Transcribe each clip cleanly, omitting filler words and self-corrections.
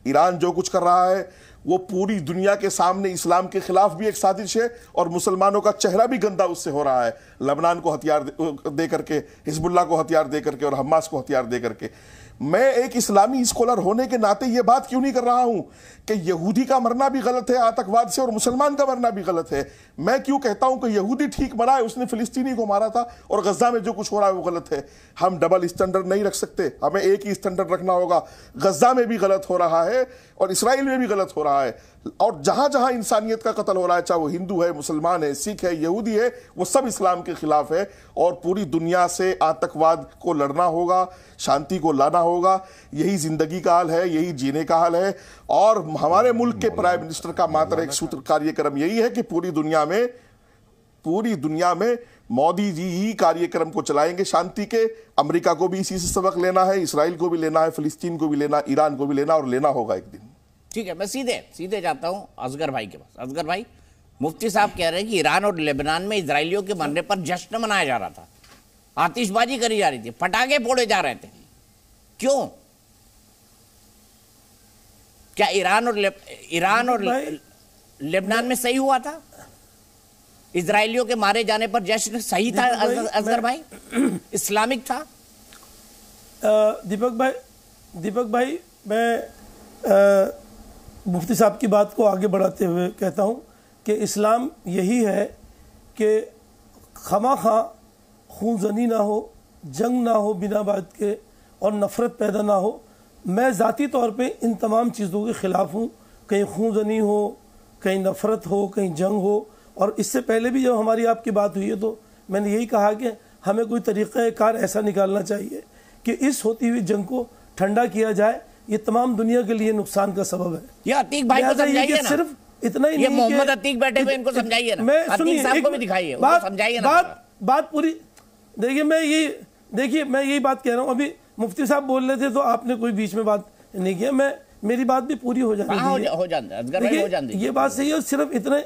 Iran जो कुछ कर रहा है वो पूरी दुनिया के सामने इस्लाम के खिलाफ भी एक साजिश है और मुसलमानों का चेहरा भी गंदा उससे हो रहा है, लबनान को हथियार दे करके, हिजबुल्लाह को हथियार दे करके और हमास को हथियार दे करके। मैं एक इस्लामी स्कॉलर होने के नाते यह बात क्यों नहीं कर रहा हूं कि यहूदी का मरना भी गलत है आतंकवाद से और मुसलमान का मरना भी गलत है। मैं क्यों कहता हूं कि यहूदी ठीक मरा है, उसने फिलिस्तीनी को मारा था, और गजा में जो कुछ हो रहा है वो गलत है। हम डबल स्टैंडर्ड नहीं रख सकते, हमें एक ही स्टैंडर्ड रखना होगा। गजा में भी गलत हो रहा है और इसराइल में भी गलत हो रहा है, और जहां जहां इंसानियत का कत्ल हो रहा है, चाहे वो हिंदू है, मुसलमान है, सिख है, यहूदी है, वो सब इस्लाम के खिलाफ है। और पूरी दुनिया से आतंकवाद को लड़ना होगा, शांति को लाना होगा। यही जिंदगी का हाल है, यही जीने का हाल है। और हमारे मुल्क के प्राइम मिनिस्टर का मात्र एक सूत्र कार्यक्रम यही है कि पूरी दुनिया में मोदी जी ही कार्यक्रम को चलाएंगे शांति के। अमेरिका को भी इसी से सबक लेना है, इसराइल को भी लेना है, फिलिस्तीन को भी लेना, ईरान को भी लेना, और लेना होगा एक दिन। ठीक है, मैं सीधे जाता हूं असगर भाई के पास। असगर भाई, मुफ्ती साहब कह रहे हैं कि ईरान और लेबनान में इजरायलियों के मरने पर जश्न मनाया जा रहा था, आतिशबाजी करी जा रही थी, पटाखे फोड़े जा रहे थे। क्यों? क्या ईरान और लेबनान में सही हुआ था? इजरायलियों के मारे जाने पर जश्न सही था असगर भाई? इस्लामिक था? दीपक भाई, मैं मुफ्ती साहब की बात को आगे बढ़ाते हुए कहता हूं कि इस्लाम यही है कि खमा-खा खून-ज़नी ना हो, जंग ना हो बिना बात के, और नफ़रत पैदा ना हो। मैं ज़ाती तौर पे इन तमाम चीज़ों के ख़िलाफ़ हूँ। कहीं खून-ज़नी हो, कहीं नफ़रत हो, कहीं जंग हो। और इससे पहले भी जब हमारी आपकी बात हुई है तो मैंने यही कहा कि हमें कोई तरीक़ाकार ऐसा निकालना चाहिए कि इस होती हुई जंग को ठंडा किया जाए। ये तमाम दुनिया के लिए नुकसान का सबब है। ये अतीक भाई को समझाइए ना, सिर्फ इतना ही ये नहीं, मोहम्मद अतीक बैठे हुए, इनको समझाइए ना, अतीक साहब को भी दिखाइए, समझाइए ना। बात पूरी देखिए, मैं यही बात कह रहा हूँ। अभी मुफ्ती साहब बोल रहे थे तो आपने कोई बीच में बात नहीं किया, मेरी बात भी पूरी हो जाती है। ये बात सही है। सिर्फ इतना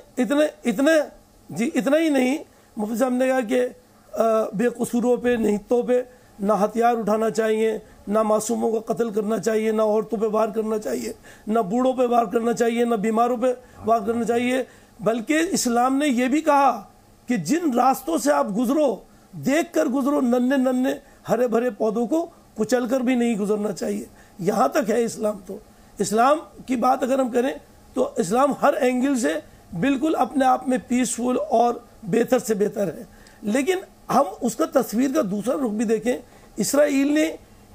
ही नहीं, मुफ्ती साहब ने कहा कि बेकसूरों पे, निहितों पे ना हथियार उठाना चाहिए, ना मासूमों का कत्ल करना चाहिए, ना औरतों पे वार करना चाहिए, ना बूढ़ों पे वार करना चाहिए, ना बीमारों पे वार करना चाहिए। बल्कि इस्लाम ने यह भी कहा कि जिन रास्तों से आप गुजरो, देख कर गुजरो, नन्हे नन्हे हरे भरे पौधों को कुचल कर भी नहीं गुजरना चाहिए। यहाँ तक है इस्लाम। तो इस्लाम की बात अगर हम करें तो इस्लाम हर एंगल से बिल्कुल अपने आप में पीसफुल और बेहतर से बेहतर है। लेकिन हम उसका तस्वीर का दूसरा रुख भी देखें। इसराइल ने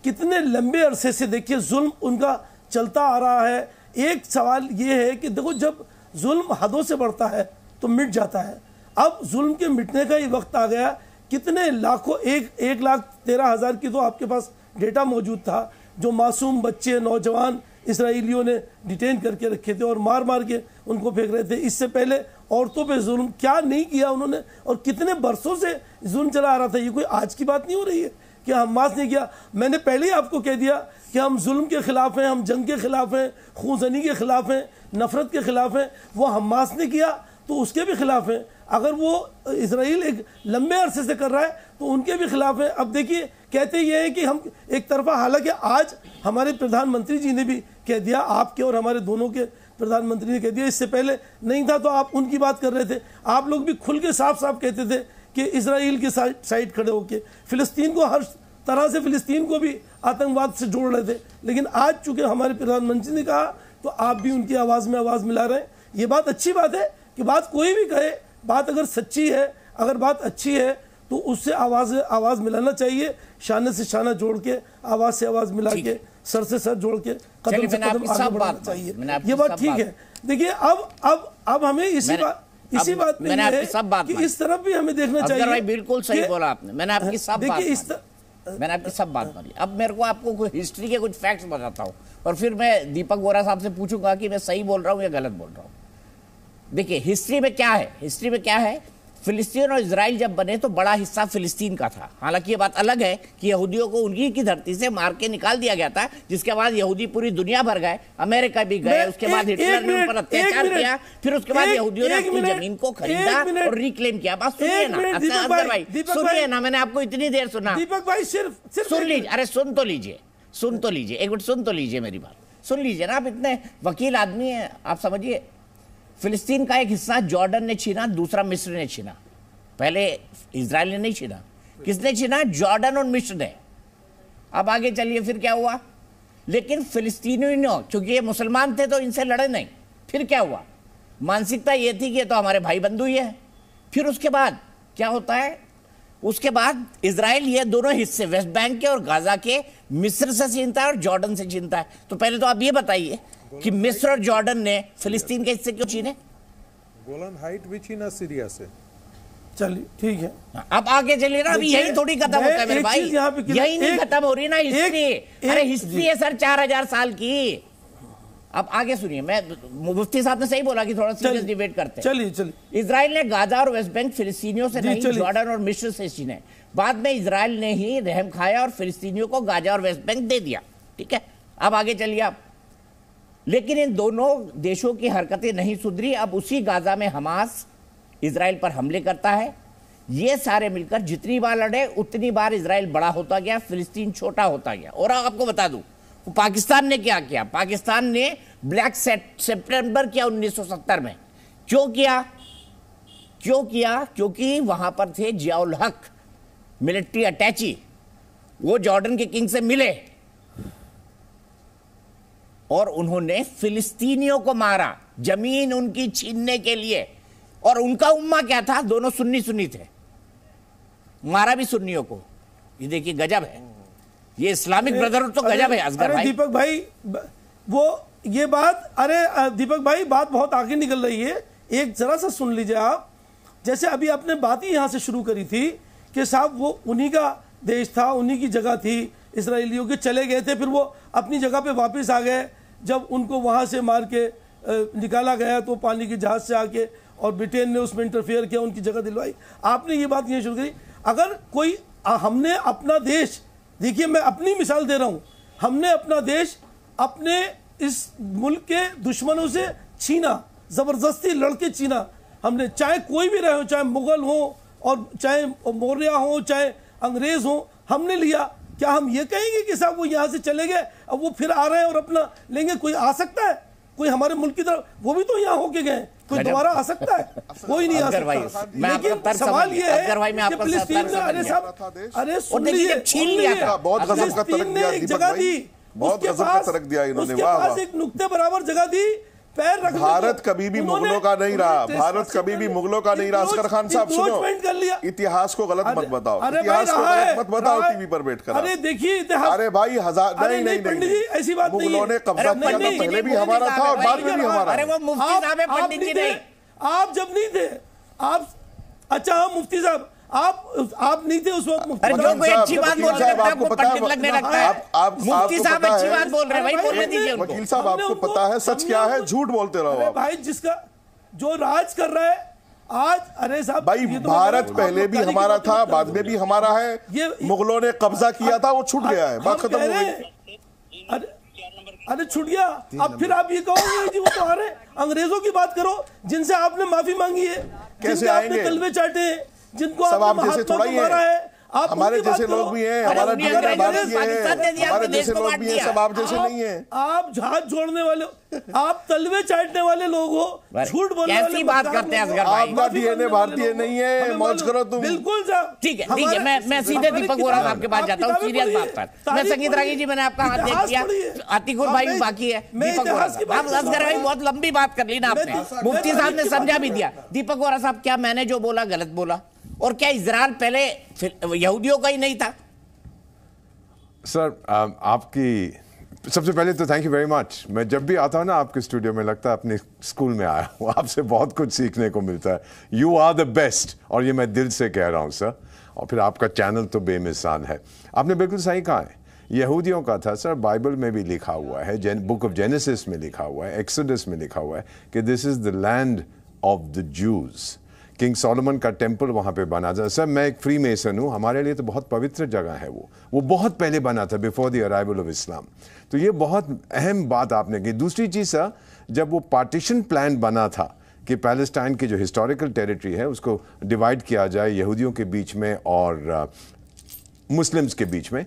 कितने लंबे अरसे से देखिए जुल्म उनका चलता आ रहा है। एक सवाल ये है कि देखो, जब जुल्म हदों से बढ़ता है तो मिट जाता है। अब जुल्म के मिटने का ये वक्त आ गया। कितने लाखों, 1,13,000 की तो आपके पास डेटा मौजूद था, जो मासूम बच्चे, नौजवान इसराइलियों ने डिटेन करके रखे थे और मार मार के उनको फेंक रहे थे। इससे पहले औरतों पे जुल्म क्या नहीं किया उन्होंने, और कितने बरसों से जुल्म चला आ रहा था। ये कोई आज की बात नहीं हो रही है कि हमास ने किया। मैंने पहले ही आपको कह दिया कि हम जुल्म के खिलाफ हैं, हम जंग के खिलाफ हैं, खून-ज़नी के खिलाफ हैं, नफरत के खिलाफ हैं। वो हमास ने किया तो उसके भी खिलाफ हैं। अगर वो इसराइल एक लंबे अरसे से कर रहा है तो उनके भी खिलाफ है। अब देखिए, कहते ये है कि हम एक तरफा, हालांकि आज हमारे प्रधानमंत्री जी ने भी कह दिया, आपके और हमारे दोनों के प्रधानमंत्री ने कह दिया, इससे पहले नहीं था तो आप उनकी बात कर रहे थे। आप लोग भी खुल के साफ साफ कहते थे कि इसराइल के साइड खड़े होकर फिलिस्तीन को, हर तरह से फिलिस्तीन को भी आतंकवाद से जोड़ रहे थे। लेकिन आज चूंकि हमारे प्रधानमंत्री ने कहा तो आप भी उनकी आवाज़ में आवाज़ मिला रहे हैं। ये बात अच्छी बात है कि बात कोई भी कहे, बात अगर सच्ची है, अगर बात अच्छी है तो उससे आवाज़ मिलाना चाहिए। शाने से शाना जोड़ के, आवाज़ से आवाज़ मिला के, सर से सर जोड़ के, कदम से कदम आगे बढ़ाना चाहिए। ये बात ठीक है। देखिए, अब हमें इसी बात में कि इस तरफ भी हमें देखना चाहिए। बिल्कुल सही बोला आपने। मैंने आपकी सब बात मानी। अब मेरे को आपको हिस्ट्री के कुछ फैक्ट्स बताता हूँ और फिर मैं दीपक वोरा साहब से पूछूंगा कि मैं सही बोल रहा हूँ या गलत बोल रहा हूँ। देखिए, हिस्ट्री में क्या है, फिलिस्तीन और इजराइल जब बने तो बड़ा हिस्सा फिलिस्तीन का था। हालांकि ये बात अलग है कि यहूदियों को उन्हीं की धरती से मार के निकाल दिया गया था, जिसके बाद यहूदी पूरी दुनिया भर गए, अमेरिका भी गए, उसके बाद हिटलर ने उन पर अत्याचार किया, फिर उसके बाद यहूदियों ने अपनी जमीन को खरीदा और रिक्लेम किया। बात सुनिए ना असगर भाई, सुनिए ना, मैंने आपको इतनी देर सुना। दीपक भाई सिर्फ सुन लीजिए, अरे सुन तो लीजिए, एक मिनट सुन तो लीजिए मेरी बात। सुन लीजिए ना, आप इतने वकील आदमी हैं, आप समझिए। फिलिस्तीन का एक हिस्सा जॉर्डन ने छीना, दूसरा मिस्र ने छीना। पहले इजराइल ने नहीं छीना, किसने छीना? जॉर्डन और मिस्र ने। अब आगे चलिए, फिर क्या हुआ? लेकिन फिलिस्तीनियों, क्योंकि ये मुसलमान थे तो इनसे लड़े नहीं। फिर क्या हुआ? मानसिकता ये थी कि ये तो हमारे भाई बंधु ही है। फिर उसके बाद क्या होता है? उसके बाद इजराइल ये दोनों हिस्से वेस्ट बैंक के और गाजा के मिस्र से छीनता है और जॉर्डन से छीनता है। तो पहले तो आप ये बताइए कि मिस्र और जॉर्डन ने फिलिस्तीन के हिस्से क्यों छीने? गोलन हाइट भी छीना सीरिया से। चलिए ठीक है, अब आगे चलिए ना। अभी यही थोड़ी खत्म होता है मेरे भाई, यही नहीं खत्म हो रही ना हिस्ट्री। अरे हिस्ट्री है सर 4000 साल की। अब आगे सुनिए, मैं मुफ्ती साहब ने सही बोला कि थोड़ा सीरियस डिबेट करते हैं। चलिए। इजराइल ने गाजा और वेस्ट बैंक फिलिस्तीनियों से नहीं, जॉर्डन और मिस्र से छीने। बाद में इजराइल ने ही रहम खाया और फिलिस्तीनियों को गाजा और वेस्ट बैंक दे दिया। ठीक है, अब आगे चलिए आप। लेकिन इन दोनों देशों की हरकतें नहीं सुधरी। अब उसी गाजा में हमास इजराइल पर हमले करता है। ये सारे मिलकर जितनी बार लड़े उतनी बार इजराइल बड़ा होता गया, फिलिस्तीन छोटा होता गया। और आपको बता दूं पाकिस्तान ने क्या किया? पाकिस्तान ने ब्लैक सितंबर किया 1970 में। क्यों किया? क्योंकि वहां पर थे जियाउल हक, मिलिट्री अटैची। वो जॉर्डन के किंग से मिले और उन्होंने फिलिस्तीनियों को मारा, जमीन उनकी छीनने के लिए। और उनका उम्मा क्या था? दोनों सुन्नी थे, मारा भी सुन्नियों को। ये देखिए गजब है, ये इस्लामिक ब्रदरहुड तो गजब है असगर भाई। दीपक भाई वो ये बात, अरे दीपक भाई बात बहुत आगे निकल रही है। एक जरा सा सुन लीजिए आप। जैसे अभी आपने बात ही यहां से शुरू करी थी कि साहब वो उन्हीं का देश था, उन्हीं की जगह थी, इसराइलियों के चले गए थे, फिर वो अपनी जगह पे वापस आ गए। जब उनको वहां से मार के निकाला गया तो पानी के जहाज से आके, और ब्रिटेन ने उसमें इंटरफेयर किया, उनकी जगह दिलवाई। आपने ये बात यहीं शुरू करी। अगर कोई हमने अपना देश, देखिए मैं अपनी मिसाल दे रहा हूं, हमने अपना देश अपने इस मुल्क के दुश्मनों से छीना, जबरदस्ती लड़के छीना हमने। चाहे कोई भी रहे हो, चाहे मुगल हो और चाहे मौर्य हो, चाहे अंग्रेज हो, हमने लिया। क्या हम ये कहेंगे कि साहब वो यहां से चले गए, अब वो फिर आ रहे हैं और अपना लेंगे? कोई आ सकता है कोई हमारे मुल्क की तरफ? वो भी तो यहाँ होके गए, कोई दोबारा आ सकता है? कोई नहीं आ सकता। लेकिन सवाल ये है कि फिलिस्तीन में, अरे साहब, अरे सुन लीजिए, बहुत गजब का तरक दिया दीपक भाई, बहुत गजब का तरक दिया इन्होंने। वाह, एक नुक्ते बराबर जगह दी। भारत कभी भी मुगलों का नहीं रहा, भारत कभी भी मुगलों का नहीं रहा। असगर खान साहब सुनो, इतिहास को गलत मत बताओ, इतिहास को गलत मत बताओ टीवी पर बैठकर। अरे देखिए इतिहास, अरे भाई नहीं पंडित जी ऐसी बात नहीं है। मुगलों ने कब्जा किया था, पहले भी हमारा था और बाद में भी हमारा। अरे वो मुफ्ती साहब है पंडित जी नहीं। आप जब नहीं थे, आप, अच्छा हाँ मुफ्ती साहब, आप नहीं थे उस वक्त। अरे जो कोई अच्छी बात बोल रहे हैं आपको पंडित लगने लगता है। मुफ्ती साहब अच्छी बात बोल रहे हैं भाई, बोलने दीजिए उनको। वकील साहब आपको पता है सच क्या है, झूठ बोलते रहो भाई। जिसका जो राज कर रहा है आज, अरे साहब भाई भारत पहले भी हमारा था, बाद में भी हमारा है। मुगलों ने कब्जा किया था, वो छूट गया है, बात खत्म हो गई। अरे छूट गया। अब फिर आप ये कहोगे जी वो तो आ रहे। अंग्रेजों की बात करो जिनसे आपने माफी मांगी है, कैसे आएंगे? तलवे चाटे, जिनको सब आप जैसे थोड़ा ही है, आप हमारे जैसे लोग भी हैं, हमारा डीएनए भारतीय है, हमारे जैसे लोग भी हैं, सब आप जैसे नहीं हैं। आप जहाज जोड़ने वाले, आप तलवे चाटने वाले लोग हो, झूठ बोलने वाले। कैसी बात करते हैं असगर भाई? आपका डीएनए भारतीय नहीं है, मौज करो तुम। बिल्कुल साहब, ठीक है, मैं सीधे दीपक वोरा साहब के पास जाता हूँ सीरियस बात पर। मैं संगीत रागी जी, मैंने आपका हाथ देख लिया, आतिकुर भाई भी बाकी है, दीपक वोरा साहब। असगर भाई बहुत लंबी बात कर ली ना आपने, मुफ्ती साहब ने समझा भी दिया। दीपक वोरा साहब, क्या मैंने जो बोला गलत बोला? और क्या इजराइल पहले यहूदियों का ही नहीं था? सर आपकी सबसे पहले तो थैंक यू वेरी मच। मैं जब भी आता हूं ना आपके स्टूडियो में, लगता है अपने स्कूल में आया हूं। आपसे बहुत कुछ सीखने को मिलता है। यू आर द बेस्ट, और ये मैं दिल से कह रहा हूं सर। और फिर आपका चैनल तो बेमिसाल है। आपने बिल्कुल सही कहा है, यहूदियों का था सर। बाइबल में भी लिखा हुआ है, बुक ऑफ जेनेसिस में लिखा हुआ है, एक्सोडस में लिखा हुआ है कि this is the land of the Jews. King Solomon का टेम्पल वहाँ पे बना था। सर मैं एक फ्री मेसन हूँ, हमारे लिए तो बहुत पवित्र जगह है वो बहुत पहले बना था, before the arrival of Islam. तो ये बहुत अहम बात आपने की। दूसरी चीज़ सर, जब वो पार्टीशन प्लान बना था कि पैलेस्टाइन की जो हिस्टोरिकल टेरिटरी है उसको डिवाइड किया जाए यहूदियों के बीच में और मुस्लिम्स के बीच में।